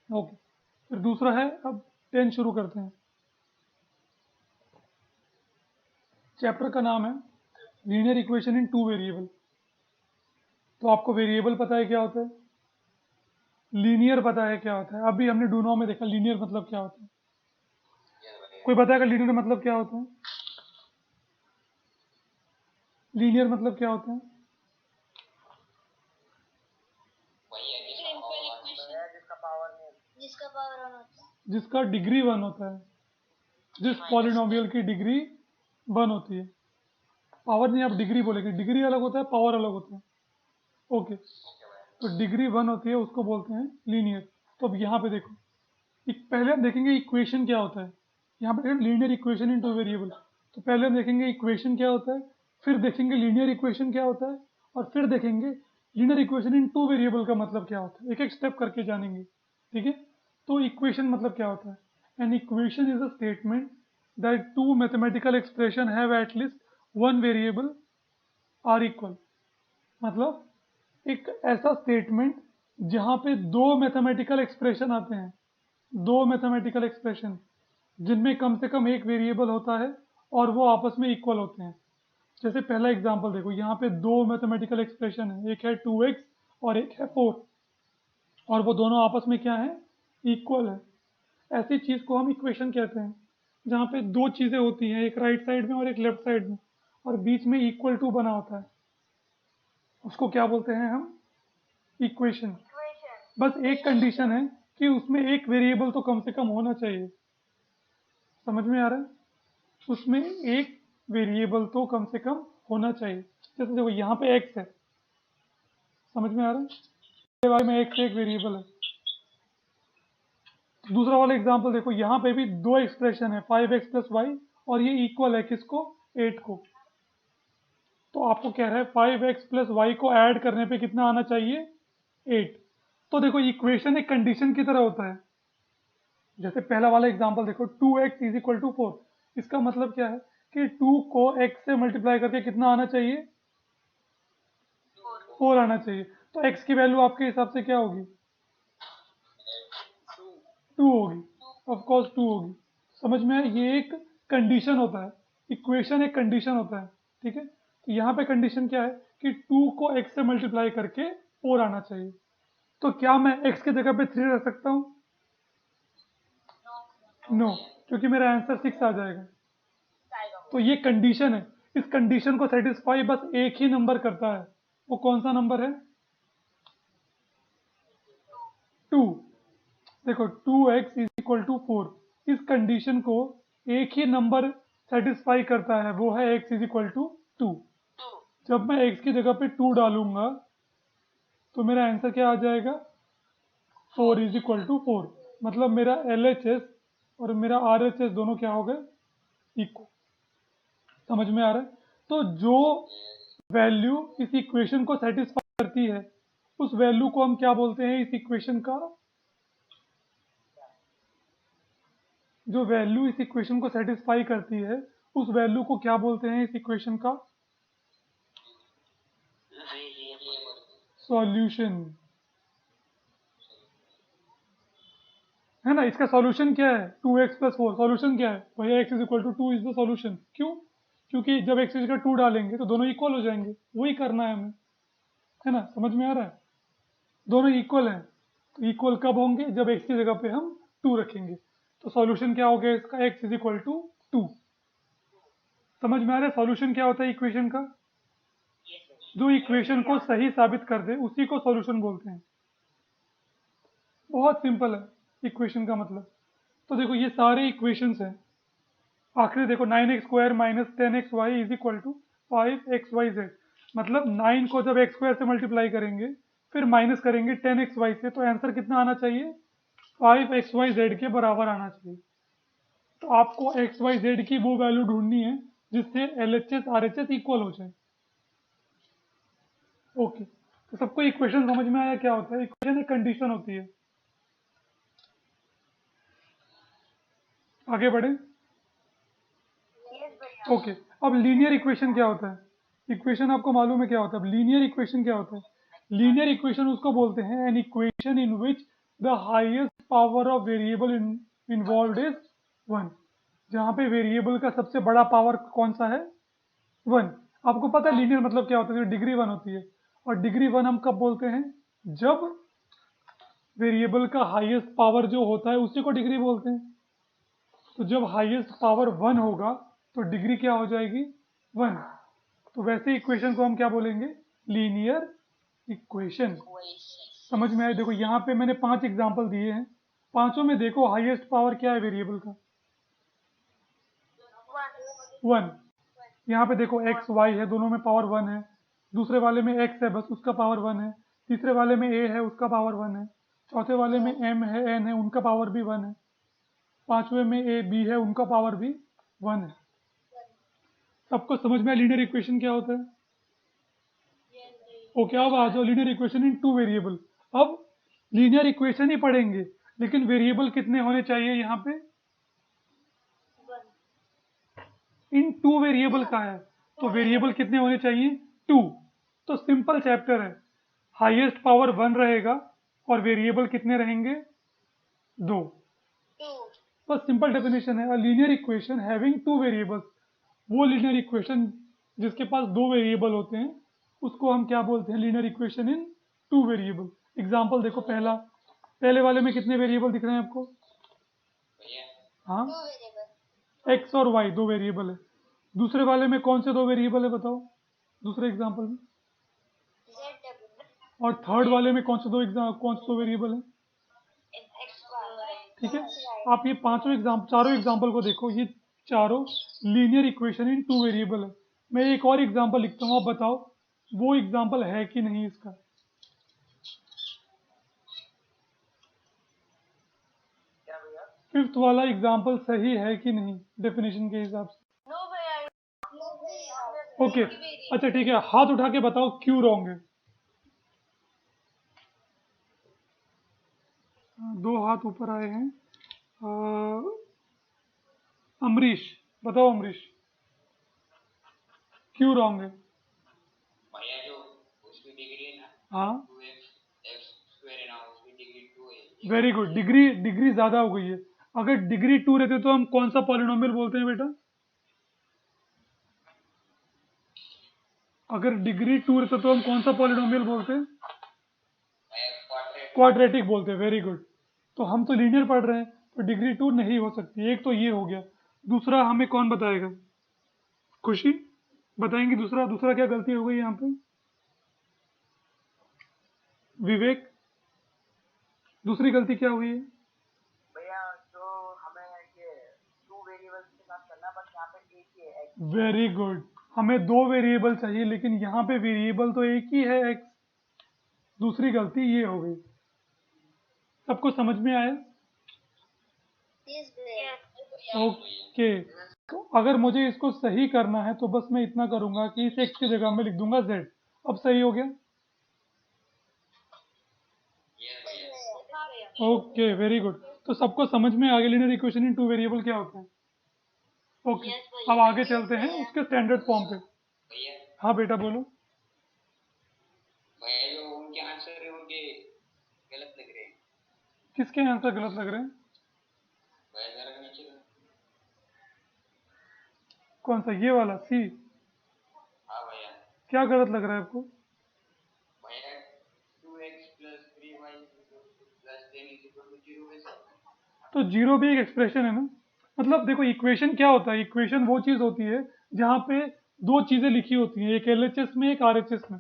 Okay, फिर दूसरा है, अब 10 शुरू करते हैं। चैप्टर का नाम है linear equation in two variable. तो आपको वेरिएबल पता है क्या होता है, लीनियर पता है क्या होता है। अभी हमने डूनो में देखा लीनियर मतलब क्या होता है। कोई बताएगा लीनियर मतलब क्या होता है? लीनियर मतलब क्या होता है? जिसका डिग्री 1 होता है, जिस पॉलिनोमियल की डिग्री 1 होती है। पावर नहीं, आप डिग्री बोलेंगे, डिग्री अलग होता है, पावर अलग होता है। ओके, तो डिग्री 1 होती है, उसको बोलते हैं लीनियर। तो अब यहाँ पे देखो, पहले हम देखेंगे इक्वेशन क्या होता है। यहाँ पे linear equation in two variable. तो पहले हम देखेंगे इक्वेशन क्या होता है, फिर देखेंगे लीनियर इक्वेशन क्या होता है, और फिर देखेंगे linear equation in two variable का मतलब क्या होता है। एक एक स्टेप करके जानेंगे, ठीक है। तो इक्वेशन मतलब क्या होता है? An equation is a statement that two mathematical expression have at least one variable are equal. मतलब एक ऐसा स्टेटमेंट जहाँ पे दो मैथमेटिकल एक्सप्रेशन आते हैं, दो मैथमेटिकल एक्सप्रेशन जिनमें कम से कम एक वेरिएबल होता है और वो आपस में इक्वल होते हैं। जैसे पहला एग्जांपल देखो, यहाँ पे दो मैथमेटिकल एक्सप्रेशन है, एक है 2x और एक है 4, और वो दोनों आपस में क्या है, इक्वल है। ऐसी चीज को हम इक्वेशन कहते हैं, जहाँ पे दो चीजें होती हैं, एक राइट साइड में और एक लेफ्ट साइड में, और बीच में इक्वल टू बना होता है, उसको क्या बोलते हैं हम, इक्वेशन। बस एक कंडीशन है कि उसमें एक वेरिएबल तो कम से कम होना चाहिए। समझ में आ रहा है? उसमें एक वेरिएबल तो कम से कम होना चाहिए। जैसे देखो यहाँ पे x है, समझ में आ रहा है, y में x एक वेरिएबल है। दूसरा वाला एग्जांपल देखो, यहाँ पे भी दो एक्सप्रेशन है, 5x प्लस वाई, और ये इक्वल है किसको, 8 को। तो आपको कह रहा है 5x प्लस वाई को ऐड करने पे कितना आना चाहिए, 8। तो देखो इक्वेशन एक कंडीशन की तरह होता है। जैसे पहला वाला एग्जांपल देखो, 2x इज इक्वल टू 4। इसका मतलब क्या है कि 2 को x से मल्टीप्लाई करके कितना आना चाहिए, 4 आना चाहिए। तो x की वैल्यू आपके हिसाब से क्या होगी, 2 होगी, ऑफ कोर्स 2 होगी। समझ में आया? ये एक कंडीशन होता है, इक्वेशन एक कंडीशन होता है, ठीक है। तो यहाँ पे कंडीशन क्या है कि 2 को x से मल्टीप्लाई करके 4 आना चाहिए। तो क्या मैं x की जगह पे 3 रख सकता हूँ? नो, क्योंकि मेरा आंसर 6 आ जाएगा। तो ये कंडीशन है, इस कंडीशन को सेटिस्फाई बस एक ही नंबर करता है। वो कौन सा नंबर है, 2। देखो 2x इज इक्वल टू 4, इस कंडीशन को एक ही नंबर सेटिस्फाई करता है, वो है x इज इक्वल टू 2। जब मैं x की जगह पे 2 डालूंगा तो मेरा आंसर क्या आ जाएगा, 4 इज इक्वल टू 4। मतलब मेरा LHS और मेरा RHS दोनों क्या हो गए, इक्वल। समझ में आ रहा है? तो जो वैल्यू इस इक्वेशन को सेटिस्फाई करती है, उस वैल्यू को हम क्या बोलते हैं, इस इक्वेशन का, जो वैल्यू इस इक्वेशन को सेटिस्फाई करती है, उस वैल्यू को क्या बोलते हैं, इस इक्वेशन का सॉल्यूशन, है ना। इसका सॉल्यूशन क्या है, 2x प्लस 4। सॉल्यूशन क्या है भैया, x is equal to 2 is the solution. क्यों? क्योंकि जब x की जगह 2 डालेंगे तो दोनों इक्वल हो जाएंगे, वही करना है हमें, है ना। समझ में आ रहा है? दोनों इक्वल हैं, तो इक्वल कब होंगे, जब x की जगह पे हम 2 रखेंगे। तो सॉल्यूशन क्या हो गया इसका, x इज इक्वल टू 2। समझ में आ रहा है सॉल्यूशन क्या होता है इक्वेशन का? जो इक्वेशन को सही साबित कर दे उसी को सॉल्यूशन बोलते हैं। बहुत सिंपल है इक्वेशन का मतलब। तो देखो ये सारे इक्वेशंस हैं। आखिरी देखो, 9x square minus 10xy is equal to 5xyz। मतलब 9 को जब x स्क्वायर से मल्टीप्लाई करेंगे, फिर माइनस करेंगे 10xy से, तो आंसर कितना आना चाहिए, 5xyz के बराबर आना चाहिए। तो आपको xyz की वो वैल्यू ढूंढनी है जिससे LHS RHS इक्वल हो जाए। ओके, तो सबको इक्वेशन समझ में आया क्या होता है? इक्वेशन एक कंडीशन होती है। आगे बढ़े। ओके, अब लीनियर इक्वेशन क्या होता है? इक्वेशन आपको मालूम है क्या होता है? अब लीनियर इक्वेशन क्या होता है? लीनियर इक्वेशन उसको बोलते हैं an equation in which the highest power of variable involve is 1। जहाँ पे वेरिएबल का सबसे बड़ा पावर कौन सा है? 1। आपको पता है लीनियर मतलब क्या होता है? डिग्री 1 होती है। और डिग्री 1 हम कब बोलते हैं? जब वेरिएबल का हाईएस्ट पावर जो होता है उसी को डिग्री बोलते हैं। तो जब हाईएस्ट पावर 1 होगा तो डिग्री क्या हो जाएगी? 1। तो वैसे इक्वेशन को हम क्या बोलेंगे? Linear equation. समझ में आए? देखो यहाँ पे मैंने 5 एग्जाम्पल दिए हैं, पांचों में देखो हाईएस्ट पावर क्या है वेरिएबल का? 1। यहाँ पे देखो एक्स वाई है, दोनों में पावर 1 है। दूसरे वाले में एक्स है, बस उसका पावर 1 है। तीसरे वाले में ए है, उसका पावर 1 है। चौथे वाले में एम है, एन है, उनका पावर भी 1 है। पांचवें में ए बी है, उनका पावर भी 1 है। सबको समझ में लीनियर इक्वेशन क्या होता है? ओके, अब आ जाओ लीनियर इक्वेशन इन 2 वेरिएबल। अब लीनियर इक्वेशन ही पढ़ेंगे, लेकिन वेरिएबल कितने होने चाहिए यहाँ पे? इन 2 वेरिएबल का है, तो वेरिएबल कितने होने चाहिए? 2। तो सिंपल चैप्टर है, हाईएस्ट पावर 1 रहेगा और वेरिएबल कितने रहेंगे? 2। बस सिंपल डेफिनेशन है। लीनियर इक्वेशन हैविंग 2 वेरिएबल्स, वो लीनियर इक्वेशन जिसके पास 2 वेरिएबल होते हैं उसको हम क्या बोलते हैं? Linear equation in 2 variable. Example देखो, पहले वाले में कितने वेरिएबल दिख रहे हैं आपको? हाँ, एक्स और वाई 2 वेरिएबल है। दूसरे वाले में कौन से 2 वेरिएबल है बताओ, दूसरे एग्जाम्पल में? और थर्ड वाले में कौन से 2 वेरिएबल है? ठीक है, आप ये चारों एग्जाम्पल को देखो, ये चारों लीनियर इक्वेशन इन 2 वेरिएबल है। मैं एक और एग्जाम्पल लिखता हूँ, आप बताओ वो एग्जाम्पल है कि नहीं इसका? फिफ्थ वाला एग्जाम्पल सही है कि नहीं डेफिनेशन के हिसाब से? ओके, अच्छा ठीक है, हाथ उठा के बताओ क्यों रॉन्ग है। 2 हाथ ऊपर आए हैं। अमरीश, बताओ अमरीश, क्यों रॉन्ग है? भैया जो उसकी डिग्री है ना, हाँ, 2x है ना, उसकी डिग्री 2 है। वेरी गुड, डिग्री ज्यादा हो गई है। अगर डिग्री 2 रहते तो हम कौन सा पॉलिनोमियल बोलते हैं बेटा? अगर डिग्री 2 रहता तो हम कौन सा पॉलिनोमियल बोलते हैं? क्वाड्रेटिक बोलते हैं। Very good. तो हम तो लीनियर पढ़ रहे हैं, तो डिग्री 2 नहीं हो सकती। एक तो ये हो गया। दूसरा हमें कौन बताएगा? खुशी बताएंगी दूसरा? दूसरा क्या गलती हो गई यहाँ पे? विवेक, दूसरी गलती क्या हुई है? भैया जो हमें ये 2 वेरिएबल्स के साथ करना, बस यहाँ पे एक ही है x। वेरी गुड, हमें 2 वेरिएबल चाहिए लेकिन यहाँ पे वेरिएबल तो एक ही है, एक्स। दूसरी गलती ये हो गई। सबको समझ में आया? ओके, तो अगर मुझे इसको सही करना है तो बस मैं इतना करूंगा कि इस एक्स की जगह में लिख दूंगा z। अब सही हो गया? Okay, very good. तो सबको समझ में आ गया लीनियर इक्वेशन इन 2 वेरिएबल क्या होता है? ओके, अब आगे चलते हैं उसके स्टैंडर्ड फॉर्म पे। भैया, हाँ बेटा बोलो। भैया जो उनके आंसर है उनके गलत लग रहे हैं। किसके आंसर गलत लग रहे हैं? भैया जरा नीचे लो। कौन सा, ये वाला सी? हाँ भैया। क्या गलत लग रहा है आपको? भैया 2x + 3y + 10 = 0 वैसे। तो जीरो भी एक एक्सप्रेशन है ना। मतलब देखो, इक्वेशन क्या होता है? इक्वेशन वो चीज होती है जहाँ पे 2 चीजें लिखी होती हैं, एक एलएचएस में, एक आरएचएस में।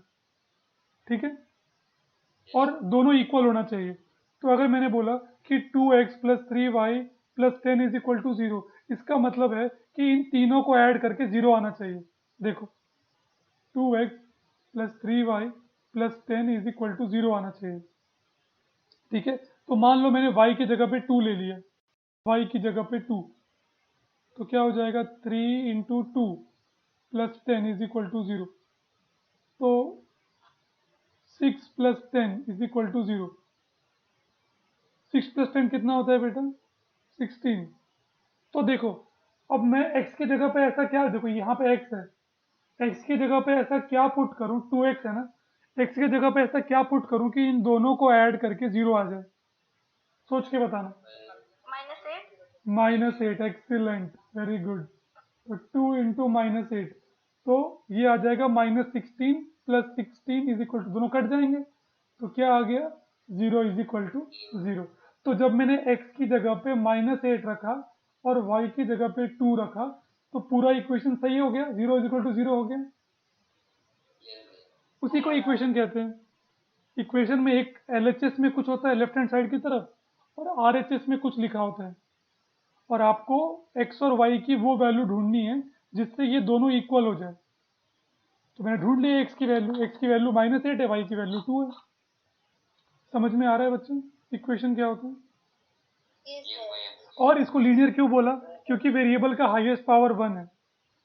ठीक है, और दोनों इक्वल होना चाहिए। तो अगर मैंने बोला कि 2x + 3y + 10 = 0, इसका मतलब है कि इन तीनों को ऐड करके 0 आना चाहिए। देखो, 2x + 3y + 10 = 0 आना चाहिए। ठीक है, तो मान लो मैंने y की जगह पे 2 ले लिया, y की जगह पे 2, तो क्या हो जाएगा? 3 × 2 + 10 = 0। तो 6 + 10 = 0। 6 + 10 कितना होता है बेटा? 16। तो देखो, अब मैं x की जगह पे ऐसा क्या, देखो यहाँ पे x है, x की जगह पे ऐसा क्या पुट करूँ? 2x है ना, x की जगह पे ऐसा क्या पुट करूँ कि इन दोनों को ऐड करके 0 आ जाए? सोच के बताना। -8 -8, एक्सीलेंट, वेरी गुड। तो 2 इंटू -8, तो ये आ जाएगा -16 प्लस 16 इज इक्वल टू, दोनों कट जाएंगे तो क्या आ गया, 0 इज इक्वल टू 0। तो जब मैंने x की जगह पे -8 रखा और y की जगह पे 2 रखा तो पूरा इक्वेशन सही हो गया, 0 इज इक्वल टू 0 हो गया। उसी को इक्वेशन कहते हैं। इक्वेशन में एक LHS में कुछ होता है लेफ्ट हैंड साइड की तरफ और RHS में कुछ लिखा होता है, और आपको x और y की वो वैल्यू ढूंढनी है जिससे ये दोनों इक्वल हो जाए। तो मैंने ढूंढ लिया x की वैल्यू -8 है, y की वैल्यू 2 है। समझ में आ रहा है बच्चों इक्वेशन क्या होता है? और इसको लीनियर क्यों बोला? क्योंकि वेरिएबल का हाईएस्ट पावर 1 है।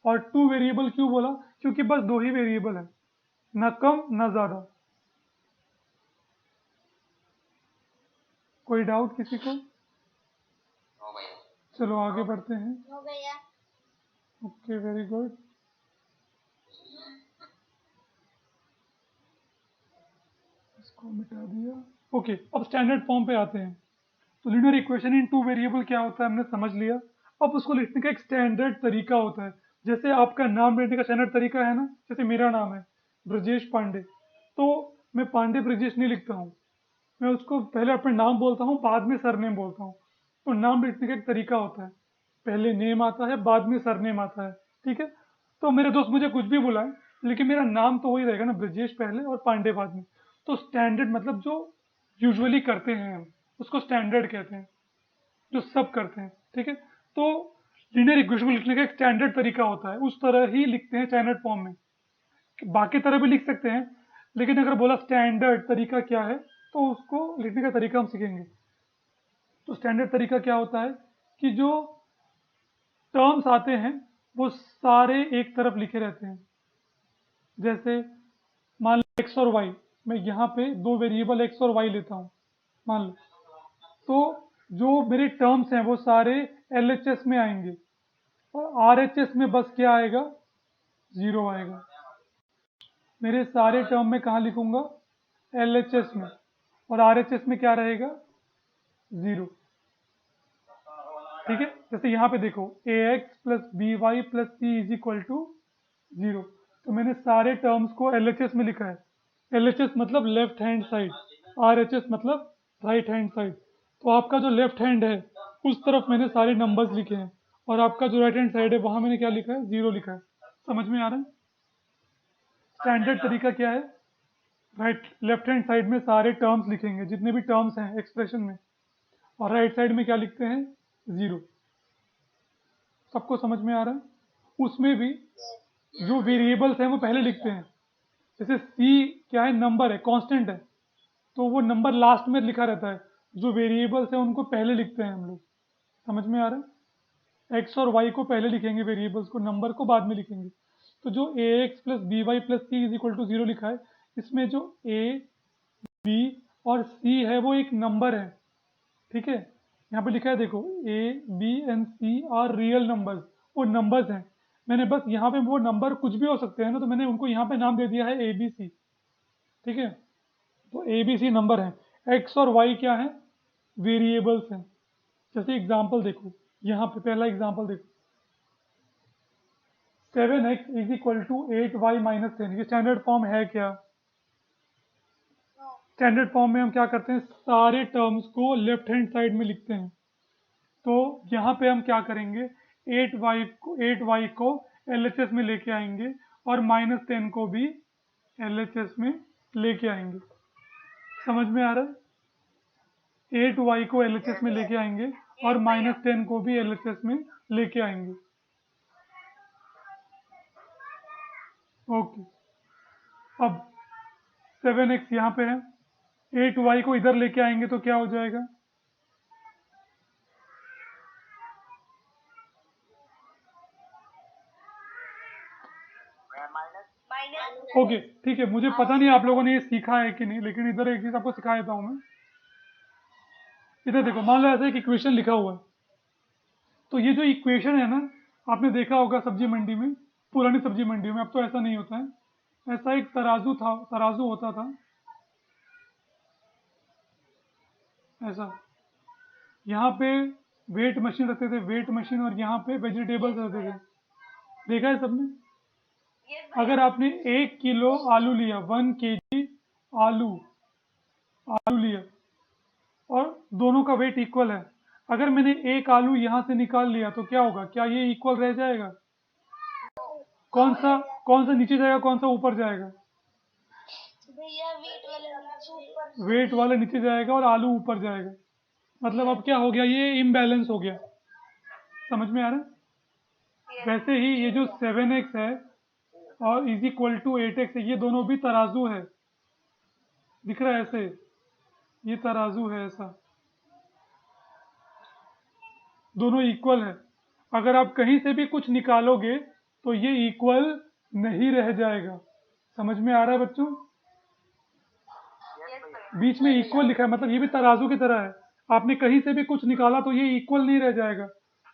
और 2 वेरिएबल क्यों बोला? क्योंकि बस 2 ही वेरिएबल है, ना कम ना ज्यादा। कोई डाउट किसी को? चलो आगे बढ़ते हैं। हो गया। Okay, very good. इसको मिटा दिया। ओके, अब स्टैंडर्ड फॉर्म पे आते हैं। तो लीनियर इक्वेशन इन 2 वेरिएबल क्या होता है हमने समझ लिया। अब उसको लिखने का एक स्टैंडर्ड तरीका होता है। जैसे आपका नाम लेने का स्टैंडर्ड तरीका है ना, जैसे मेरा नाम है ब्रजेश पांडे, तो मैं पांडे ब्रजेश नहीं लिखता हूँ, मैं उसको पहले अपना नाम बोलता हूँ, बाद में सरनेम बोलता हूँ। तो नाम लिखने का एक तरीका होता है, पहले नेम आता है, बाद में सरनेम आता है, ठीक है। तो मेरे दोस्त मुझे कुछ भी बुलाएं, लेकिन मेरा नाम तो वही रहेगा ना, ब्रजेश पहले और पांडे बाद में। तो स्टैंडर्ड मतलब जो यूजुअली करते हैं हम, उसको स्टैंडर्ड कहते हैं, जो सब करते हैं, ठीक है। तो लीनियर इक्वेशन को लिखने का एक स्टैंडर्ड तरीका होता है, उस तरह ही लिखते हैं स्टैंडर्ड फॉर्म में। बाकी तरह भी लिख सकते हैं, लेकिन अगर बोला स्टैंडर्ड तरीका क्या है तो उसको लिखने का तरीका हम सीखेंगे। तो स्टैंडर्ड तरीका क्या होता है कि जो टर्म्स आते हैं वो सारे एक तरफ लिखे रहते हैं। जैसे मान लो एक्स और वाई, मैं यहाँ पे 2 वेरिएबल एक्स और वाई लेता हूँ मान लो, तो जो मेरे टर्म्स हैं वो सारे LHS में आएंगे और RHS में बस क्या आएगा, 0 आएगा। मेरे सारे टर्म में कहाँ लिखूंगा, LHS में, और RHS में क्या रहेगा, 0, ठीक है। जैसे यहाँ पे देखो AX plus BY plus C is equal to 0, तो मैंने सारे टर्म्स को LHS में लिखा है। LHS मतलब लेफ्ट हैंड साइड, RHS मतलब राइट हैंड साइड। तो आपका जो लेफ्ट हैंड है उस तरफ मैंने सारे नंबर्स लिखे हैं, और आपका जो राइट हैंड साइड है वहां मैंने क्या लिखा है, 0 लिखा है। समझ में आ रहा है? स्टैंडर्ड तरीका क्या है, लेफ्ट हैंड साइड में सारे टर्म्स लिखेंगे जितने भी टर्म्स हैं एक्सप्रेशन में, और राइट साइड में क्या लिखते हैं, 0। सबको समझ में आ रहा है? उसमें भी जो वेरिएबल्स हैं वो पहले लिखते हैं। जैसे C क्या है, नंबर है, कांस्टेंट है, तो वो नंबर लास्ट में लिखा रहता है। जो वेरिएबल्स हैं उनको पहले लिखते हैं हम लोग। समझ में आ रहा है? एक्स और वाई को पहले लिखेंगे वेरिएबल्स को, नंबर को बाद में लिखेंगे। तो जो AX plus BY plus C is equal to 0 लिखा है, इसमें जो A, B और C है वो एक नंबर है, ठीक है। यहाँ पे लिखा है देखो, A, B and C are real numbers, वो नंबर्स हैं। मैंने बस यहाँ पे, वो नंबर कुछ भी हो सकते हैं ना, तो मैंने उनको यहाँ पे नाम दे दिया है ABC, ठीक है। तो ABC नंबर है, X और Y क्या है, वेरिएबल्स हैं। जैसे एग्जाम्पल देखो, यहाँ पे पहला एग्जाम्पल देखो, 7x is equal to 8y minus 10, ये स्टैंडर्ड फॉर्म है क्या? स्टैंडर्ड फॉर्म में हम क्या करते हैं, सारे टर्म्स को लेफ्ट हैंड साइड में लिखते हैं। तो यहाँ पे हम क्या करेंगे, 8y को LHS में लेके आएंगे और -10 को भी LHS में लेके आएंगे। समझ में आ रहा है? 8y को LHS में लेके आएंगे और -10 को भी LHS में लेके आएंगे। ओके, अब 7x यहाँ पे है, 8y को इधर लेके आएंगे तो क्या हो जाएगा, माइनस। ओके ठीक है। मुझे पता नहीं आप लोगों ने ये सीखा है कि नहीं, लेकिन इधर एक चीज आपको सिखा देता हूँ मैं। इधर देखो, मान लो ऐसा एक इक्वेशन लिखा हुआ है, तो ये जो इक्वेशन है ना, आपने देखा होगा सब्जी मंडी में, पुरानी सब्जी मंडी में, अब तो ऐसा नहीं होता है। ऐसा एक तराजू था, तराजू होता था ऐसा, यहाँ पे वेट मशीन रखते थे, वेट मशीन, और यहाँ पे वेजिटेबल्स रखते थे। देखा है सबने? अगर आपने 1 किलो आलू लिया, 1 kg आलू आलू लिया, और दोनों का वेट इक्वल है, अगर मैंने एक आलू यहाँ से निकाल लिया तो क्या होगा? क्या ये इक्वल रह जाएगा? कौन सा नीचे जाएगा, कौन सा ऊपर जाएगा? भैया वेट वाला नीचे जाएगा और आलू ऊपर जाएगा। मतलब अब क्या हो गया? ये इम्बैलेंस हो गया। समझ में आ रहा है? वैसे ही ये जो 7x है और इज इक्वल टू 8x है, ये दोनों भी तराजू है। दिख रहा है ऐसे? ये तराजू है ऐसा, दोनों इक्वल है। अगर आप कहीं से भी कुछ निकालोगे तो ये इक्वल नहीं रह जाएगा। समझ में आ रहा है बच्चों? बीच में इक्वल लिखा है, मतलब ये भी तराजू की तरह है। आपने कहीं से भी कुछ निकाला तो ये इक्वल नहीं रह जाएगा।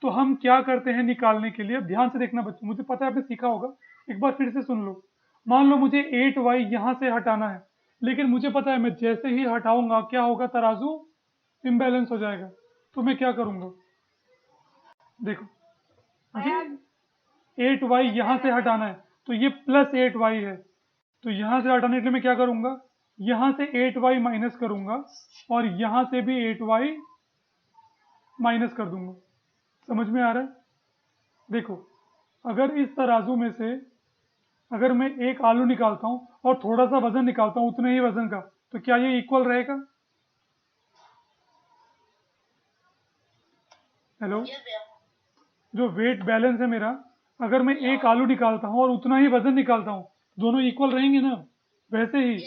तो हम क्या करते हैं निकालने के लिए? अब ध्यान से देखना बच्चों, मुझे पता है आपने सीखा होगा, एक बार फिर से सुन लो। मान लो मुझे 8y यहाँ से हटाना है, लेकिन मुझे पता है मैं जैसे ही हटाऊंगा क्या होगा? तराजू इम्बैलेंस हो जाएगा। तो मैं क्या करूंगा? देखो, मुझे 8y यहाँ से हटाना है, तो ये प्लस 8y है। तो यहाँ से हटाने के लिए मैं क्या करूंगा? यहाँ से 8y माइनस करूंगा, और यहाँ से भी 8y माइनस कर दूंगा। समझ में आ रहा है? देखो, अगर इस तराजू में से अगर मैं एक आलू निकालता हूँ और थोड़ा सा वजन निकालता हूँ उतने ही वजन का, तो क्या ये इक्वल रहेगा? हेलो? जो वेट बैलेंस है मेरा, अगर मैं एक आलू निकालता हूँ और उतना ही वजन निकालता हूँ, दोनों इक्वल रहेंगे ना? वैसे ही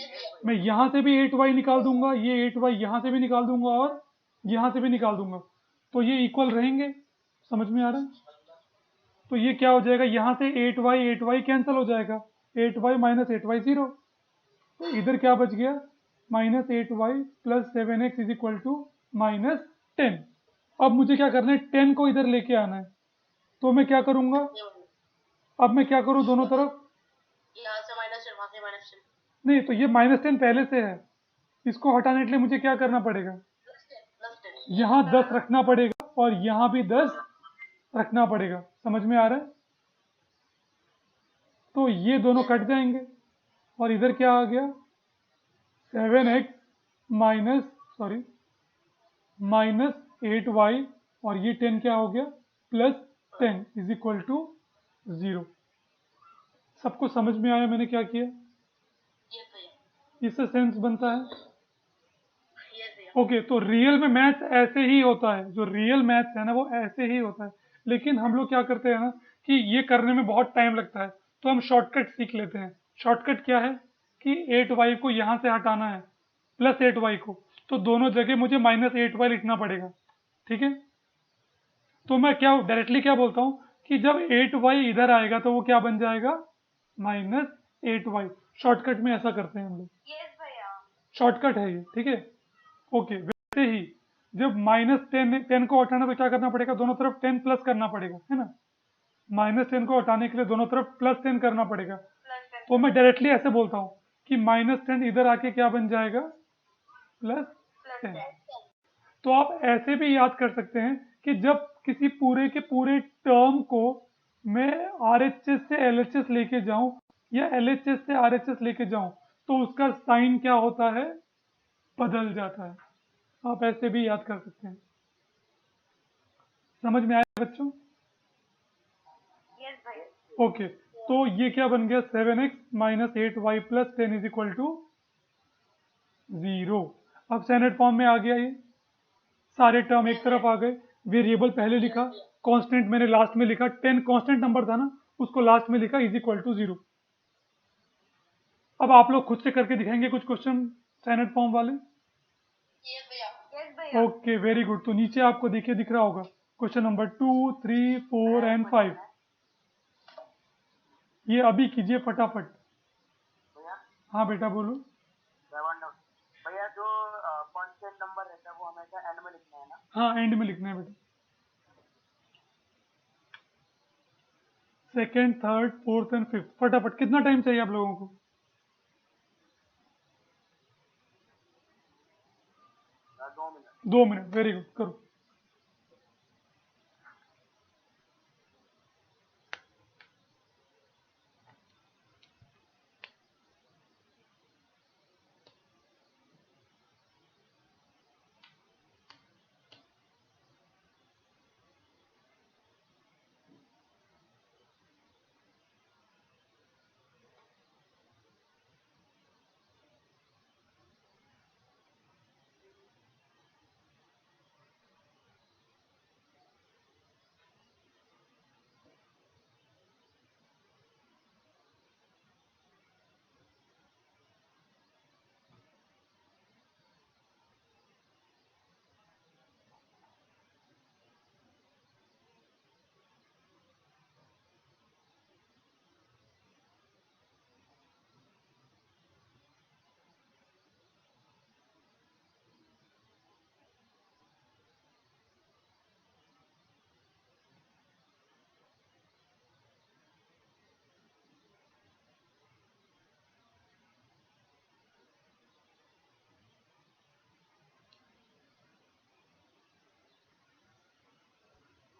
मैं यहाँ से भी 8y निकाल दूंगा, ये 8y यहाँ से भी निकाल दूंगा, और यहाँ से भी निकाल दूंगा, तो ये इक्वल रहेंगे। समझ में आ रहा है? तो ये क्या हो जाएगा? यहाँ से 8y कैंसिल हो जाएगा, 8y माइनस 8y 0। तो इधर क्या बच गया? -8y plus 7x is equal to -10। अब मुझे क्या करना है? 10 को इधर लेके आना है। तो मैं क्या करूंगा? अब मैं क्या करूं? दोनों तरफ यहाँ से -10, वहाँ से -10, नहीं, तो ये -10 पहले से है, इसको हटाने के लिए मुझे क्या करना पड़ेगा? +10 यहाँ 10 रखना पड़ेगा और यहाँ भी 10 रखना पड़ेगा। समझ में आ रहा है? तो ये दोनों कट जाएंगे, और इधर क्या आ गया? 7x माइनस सॉरी -8y, और ये 10 क्या हो गया? +10 इज इक्वल टू 0। सबको समझ में आया मैंने क्या किया? ये भैया, इससे सेंस बनता है? ये भैया। ओके, तो रियल में मैथ्स ऐसे ही होता है, जो रियल मैथ्स है ना वो ऐसे ही होता है। लेकिन हम लोग क्या करते हैं ना कि ये करने में बहुत टाइम लगता है, तो हम शॉर्टकट सीख लेते हैं। शॉर्टकट क्या है कि 8y को यहाँ से हटाना है, प्लस 8y को, तो दोनों जगह मुझे -8y लिखना पड़ेगा। ठीक है? तो मैं क्या डायरेक्टली क्या बोलता हूँ कि जब 8y इधर आएगा तो वो क्या बन जाएगा? -8y। शॉर्टकट में ऐसा करते हैं हम लोग, यस भैया। शॉर्टकट है ये। ठीक है? ओके, वैसे ही जब -10 को हटाना तो क्या करना पड़ेगा? दोनों तरफ 10 प्लस करना पड़ेगा, है ना? -10 को हटाने के लिए दोनों तरफ +10 करना पड़ेगा। तो मैं डायरेक्टली ऐसे बोलता हूँ कि -10 इधर आके क्या बन जाएगा? +10। तो आप ऐसे भी याद कर सकते हैं कि जब किसी पूरे के पूरे टर्म को मैं RHS से LHS लेके जाऊं या LHS से RHS लेके जाऊं, तो उसका साइन क्या होता है? बदल जाता है। आप ऐसे भी याद कर सकते हैं। समझ में आया बच्चों? यस भैया। ओके, तो ये क्या बन गया? 7x minus 8y plus 10 is equal to 0। अब स्टैंडर्ड फॉर्म में आ गया ये, सारे टर्म एक तरफ आ गए। वेरिएबल पहले लिखा, कांस्टेंट मैंने लास्ट में लिखा, 10 कांस्टेंट नंबर था ना, उसको लास्ट में लिखा इज इक्वल टू 0। अब आप लोग खुद से करके दिखाएंगे कुछ क्वेश्चन स्टैंडर्ड फॉर्म वाले? यस भैया। यस भैया। Okay, very good. तो नीचे आपको देखिए दिख रहा होगा क्वेश्चन नंबर 2, 3, 4 एंड 5। ये अभी कीजिए फटाफट। भैया हाँ बेटा बोलो। भैया जो कांस्टेंट नंबर रहता है वो हमेशा एंड में लिखना है ना? हाँ, एंड में लिखना है बेटा। Second, third, fourth and fifth. फटाफट, कितना टाइम चाहिए आप लोगों को? 2 मिनट। 2 मिनट, वेरी गुड, करो।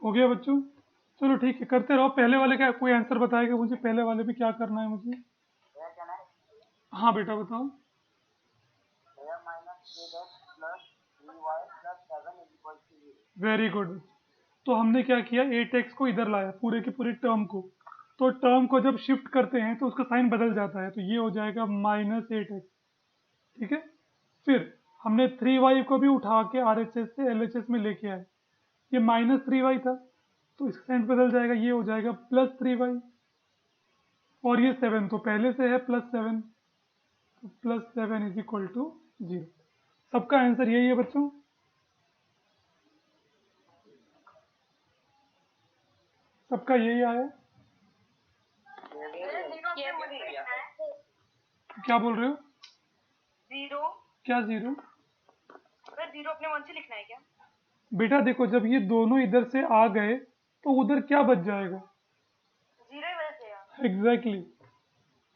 हो गया बच्चों? चलो ठीक है, करते रहो। पहले वाले का कोई आंसर बताएगा मुझे? पहले वाले पे क्या करना है मुझे? भैया क्या ना हाँ बेटा बताओ। भैया minus 8x plus 3y plus 7 is equal to 0। Very good. तो हमने क्या किया, 8x को इधर लाया, पूरे के पूरे टर्म को। तो टर्म को जब शिफ्ट करते हैं तो उसका साइन बदल जाता है, तो ये हो जाएगा -8x। ठीक है। फिर हमने 3y को भी उठा के RHS से LHS में लेके आए, ये -3y था, तो इसका साइन बदल जाएगा, ये हो जाएगा +3y। और ये 7 तो पहले से है +7, तो +7 इज इक्वल टू 0। सबका आंसर यही है बच्चों? सबका यही आया? क्या बोल रहे हो? जीरो। क्या 0? सर जीरो अपने मन से लिखना है क्या? बेटा देखो, जब ये दोनों इधर से आ गए तो उधर क्या बच जाएगा? जीरो ही वजह से एग्जैक्टली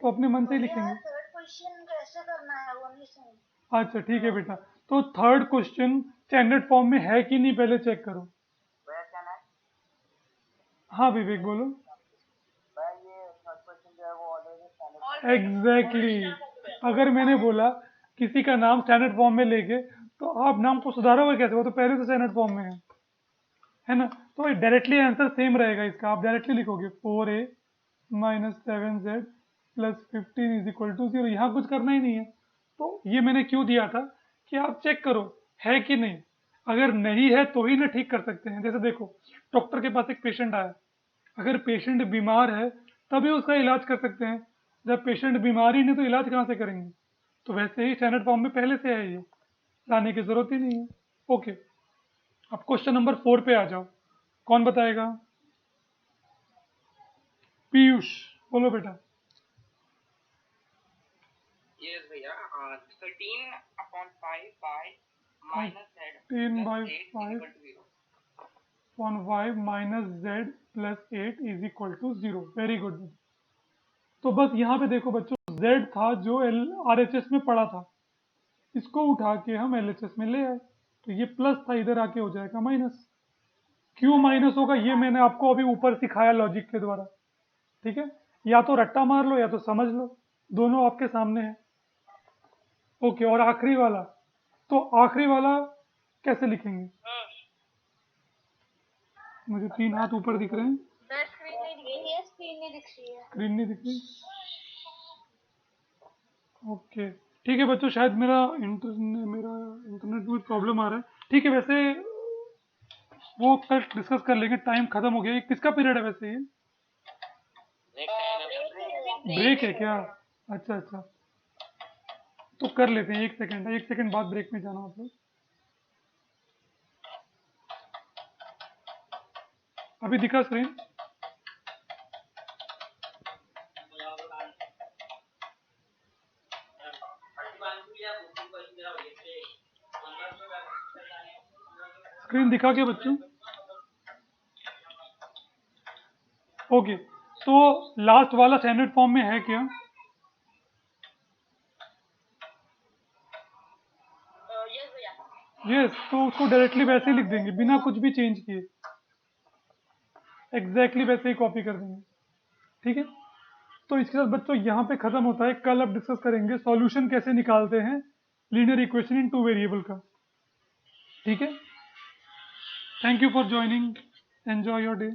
तो अपने मन से ही लिखेंगे। थर्ड क्वेश्चन कैसे करना है वो नहीं समझ। अच्छा ठीक है बेटा, तो थर्ड क्वेश्चन स्टैंडर्ड फॉर्म में है कि नहीं पहले चेक करो। भैया क्या ना हाँ विवेक बोलो। भैया ये थर्ड क्वेश्चन जो है वो ऑलरेडी स्टैंडर्ड एग्जैक्टली अगर मैंने बोला किसी का नाम स्टैंडर्ड फॉर्म में लेके, तो आप नाम को सुधारोगे कैसे? वो तो पहले से स्टैंडर्ड फॉर्म में है ना? तो डायरेक्टली आंसर सेम रहेगा इसका, आप डायरेक्टली लिखोगे 4a minus 7z plus 15 is equal to 0। यहाँ कुछ करना ही नहीं है। तो ये मैंने क्यों दिया था कि आप चेक करो है कि नहीं। अगर नहीं है तो ही ना ठीक कर सकते हैं। जैसे देखो, डॉक्टर के पास एक पेशेंट आया, अगर पेशेंट बीमार है तभी उसका इलाज कर सकते हैं। जब पेशेंट बीमार ही नहीं तो इलाज कहाँ से करेंगे? तो वैसे ही स्टैंडर्ड फॉर्म में पहले से है, ये लाने की जरूरत ही नहीं है। ओके, अब क्वेश्चन नंबर 4 पे आ जाओ। कौन बताएगा? पीयूष बोलो बेटा। Yes, भैया 13/5 by minus z 10 plus by 8 is 5 equal to 0. on y minus z plus 8 is equal to 0। Very good. तो बस यहाँ पे देखो बच्चों, z था जो RHS में पड़ा था, इसको उठा के हम LHS में ले आए, तो ये प्लस था, इधर आके हो जाएगा माइनस। क्यों माइनस होगा ये मैंने आपको अभी ऊपर सिखाया लॉजिक के द्वारा। ठीक है, या तो रट्टा मार लो या तो समझ लो, दोनों आपके सामने है। ओके, और आखिरी वाला, तो आखिरी वाला कैसे लिखेंगे? मुझे 3 हाथ ऊपर दिख रहे हैं। स्क्रीन नहीं दिख रही है, स्क्रीन नहीं दिख रही है। स्क्रीन नहीं दिख रही। ओके ठीक है बच्चों, शायद मेरा इंटरनेट में प्रॉब्लम आ रहा है। ठीक है, वैसे वो कल डिस्कस कर लेंगे, टाइम खत्म हो गया। ये किसका पीरियड है वैसे? ये ब्रेक है क्या? अच्छा अच्छा, तो कर लेते हैं। 1 सेकेंड है, 1 सेकेंड बाद ब्रेक में जाना आप लोग। अभी दिखा स्क्रीन? स्क्रीन दिखा के बच्चों? ओके, तो लास्ट वाला स्टैंडर्ड फॉर्म में है क्या? यस भैया। यस, तो उसको डायरेक्टली वैसे ही लिख देंगे बिना कुछ भी चेंज किए, एग्जैक्टली वैसे ही कॉपी कर देंगे। ठीक है, तो इसके साथ बच्चों यहाँ पे खत्म होता है। कल अब डिस्कस करेंगे सॉल्यूशन कैसे निकालते हैं लीनियर इक्वेशन इन 2 वेरिएबल का। ठीक है, thank you for joining, enjoy your day.